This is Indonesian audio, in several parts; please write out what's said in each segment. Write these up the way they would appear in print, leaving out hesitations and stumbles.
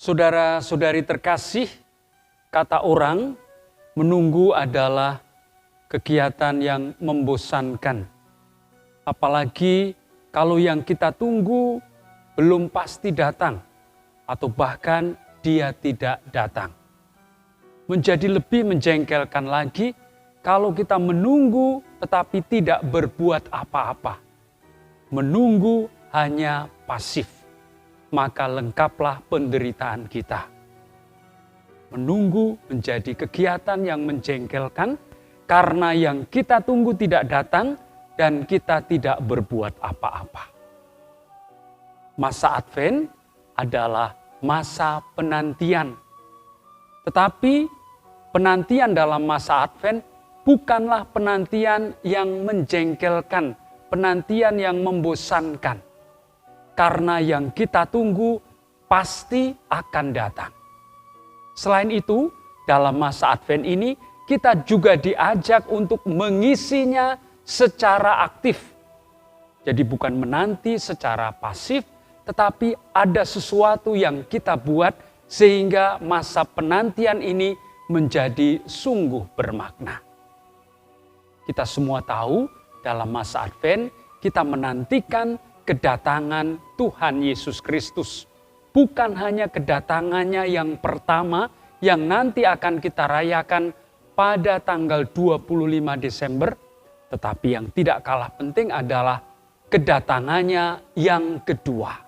Saudara-saudari terkasih, kata orang, menunggu adalah kegiatan yang membosankan. Apalagi kalau yang kita tunggu belum pasti datang atau bahkan dia tidak datang. Menjadi lebih menjengkelkan lagi kalau kita menunggu tetapi tidak berbuat apa-apa. Menunggu hanya pasif. Maka lengkaplah penderitaan kita. Menunggu menjadi kegiatan yang menjengkelkan karena yang kita tunggu tidak datang dan kita tidak berbuat apa-apa. Masa Advent adalah masa penantian. Tetapi penantian dalam masa Advent bukanlah penantian yang menjengkelkan, penantian yang membosankan. Karena yang kita tunggu pasti akan datang. Selain itu, dalam masa Advent ini kita juga diajak untuk mengisinya secara aktif. Jadi bukan menanti secara pasif, tetapi ada sesuatu yang kita buat sehingga masa penantian ini menjadi sungguh bermakna. Kita semua tahu dalam masa Advent kita menantikan kedatangan Tuhan Yesus Kristus. Bukan hanya kedatangannya yang pertama yang nanti akan kita rayakan pada tanggal 25 Desember. Tetapi yang tidak kalah penting adalah kedatangannya yang kedua.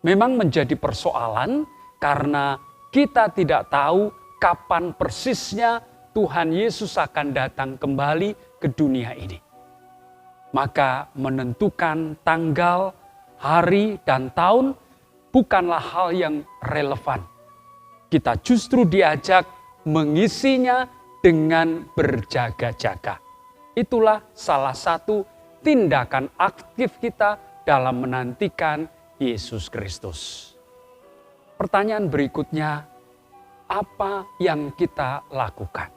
Memang menjadi persoalan karena kita tidak tahu kapan persisnya Tuhan Yesus akan datang kembali ke dunia ini. Maka menentukan tanggal, hari, dan tahun bukanlah hal yang relevan. Kita justru diajak mengisinya dengan berjaga-jaga. Itulah salah satu tindakan aktif kita dalam menantikan Yesus Kristus. Pertanyaan berikutnya, apa yang kita lakukan?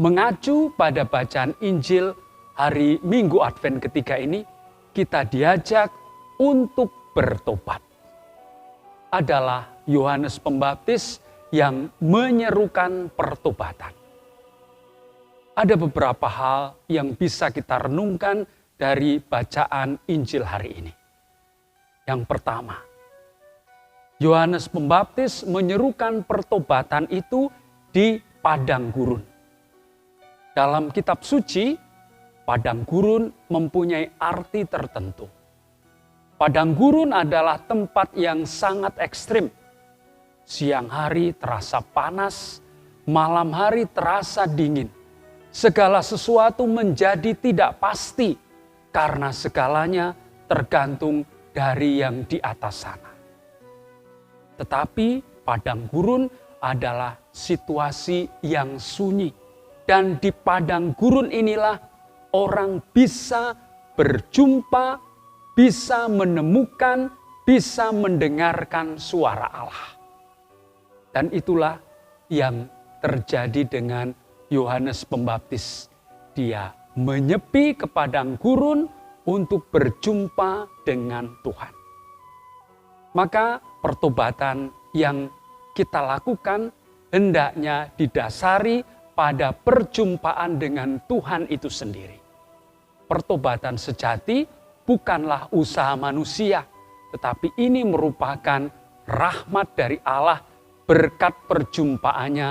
Mengacu pada bacaan Injil hari Minggu Advent ketiga ini, kita diajak untuk bertobat. Adalah Yohanes Pembaptis yang menyerukan pertobatan. Ada beberapa hal yang bisa kita renungkan dari bacaan Injil hari ini. Yang pertama, Yohanes Pembaptis menyerukan pertobatan itu di padang gurun. Dalam kitab suci, padang gurun mempunyai arti tertentu. Padang gurun adalah tempat yang sangat ekstrim. Siang hari terasa panas, malam hari terasa dingin. Segala sesuatu menjadi tidak pasti karena segalanya tergantung dari yang di atas sana. Tetapi padang gurun adalah situasi yang sunyi. Dan di padang gurun inilah orang bisa berjumpa, bisa menemukan, bisa mendengarkan suara Allah. Dan itulah yang terjadi dengan Yohanes Pembaptis. Dia menyepi ke padang gurun untuk berjumpa dengan Tuhan. Maka pertobatan yang kita lakukan hendaknya didasari pada perjumpaan dengan Tuhan itu sendiri. Pertobatan sejati bukanlah usaha manusia, tetapi ini merupakan rahmat dari Allah berkat perjumpaannya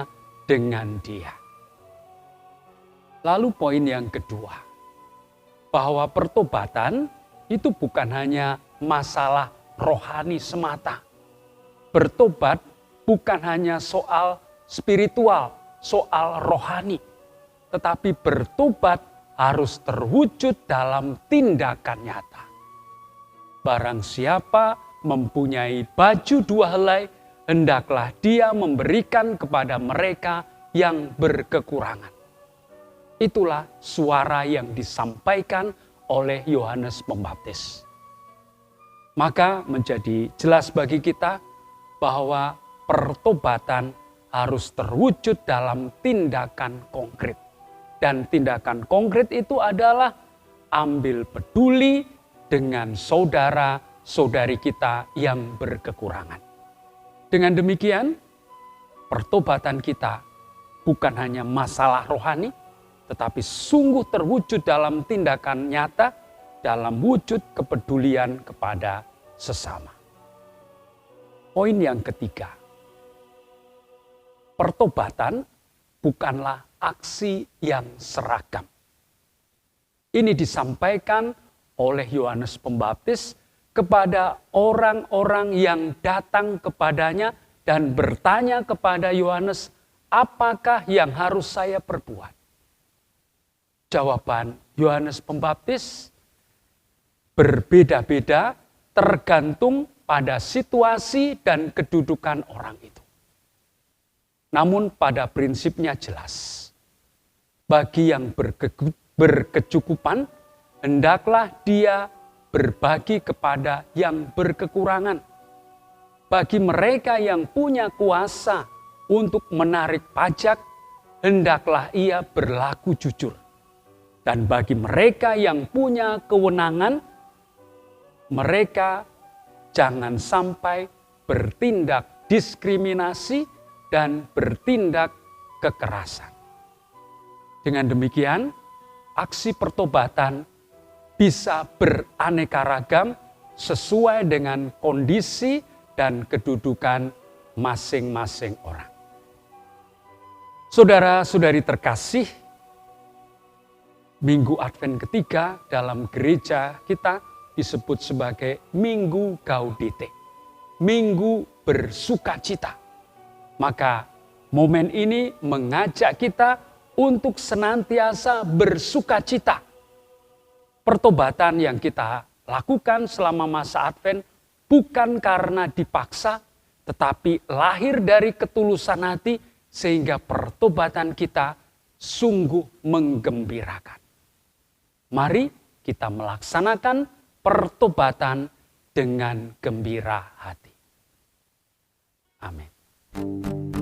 dengan Dia. Lalu poin yang kedua, bahwa pertobatan itu bukan hanya masalah rohani semata. Bertobat bukan hanya soal spiritual, soal rohani, tetapi bertobat harus terwujud dalam tindakan nyata. Barang siapa mempunyai baju dua helai, hendaklah dia memberikan kepada mereka yang berkekurangan. Itulah suara yang disampaikan oleh Yohanes Pembaptis. Maka menjadi jelas bagi kita bahwa pertobatan harus terwujud dalam tindakan konkret. Dan tindakan konkret itu adalah ambil peduli dengan saudara-saudari kita yang berkekurangan. Dengan demikian, pertobatan kita bukan hanya masalah rohani, tetapi sungguh terwujud dalam tindakan nyata, dalam wujud kepedulian kepada sesama. Poin yang ketiga, pertobatan bukanlah aksi yang seragam. Ini disampaikan oleh Yohanes Pembaptis kepada orang-orang yang datang kepadanya dan bertanya kepada Yohanes, apakah yang harus saya perbuat? Jawaban Yohanes Pembaptis berbeda-beda tergantung pada situasi dan kedudukan orang itu. Namun pada prinsipnya jelas, bagi yang berkecukupan, hendaklah dia berbagi kepada yang berkekurangan. Bagi mereka yang punya kuasa untuk menarik pajak, hendaklah ia berlaku jujur. Dan bagi mereka yang punya kewenangan, mereka jangan sampai bertindak diskriminasi dan bertindak kekerasan. Dengan demikian, aksi pertobatan bisa beraneka ragam sesuai dengan kondisi dan kedudukan masing-masing orang. Saudara-saudari terkasih, Minggu Advent ketiga dalam gereja kita disebut sebagai Minggu Gaudete, Minggu bersukacita. Maka momen ini mengajak kita untuk senantiasa bersukacita. Pertobatan yang kita lakukan selama masa Advent bukan karena dipaksa, tetapi lahir dari ketulusan hati sehingga pertobatan kita sungguh menggembirakan. Mari kita melaksanakan pertobatan dengan gembira hati. Amin.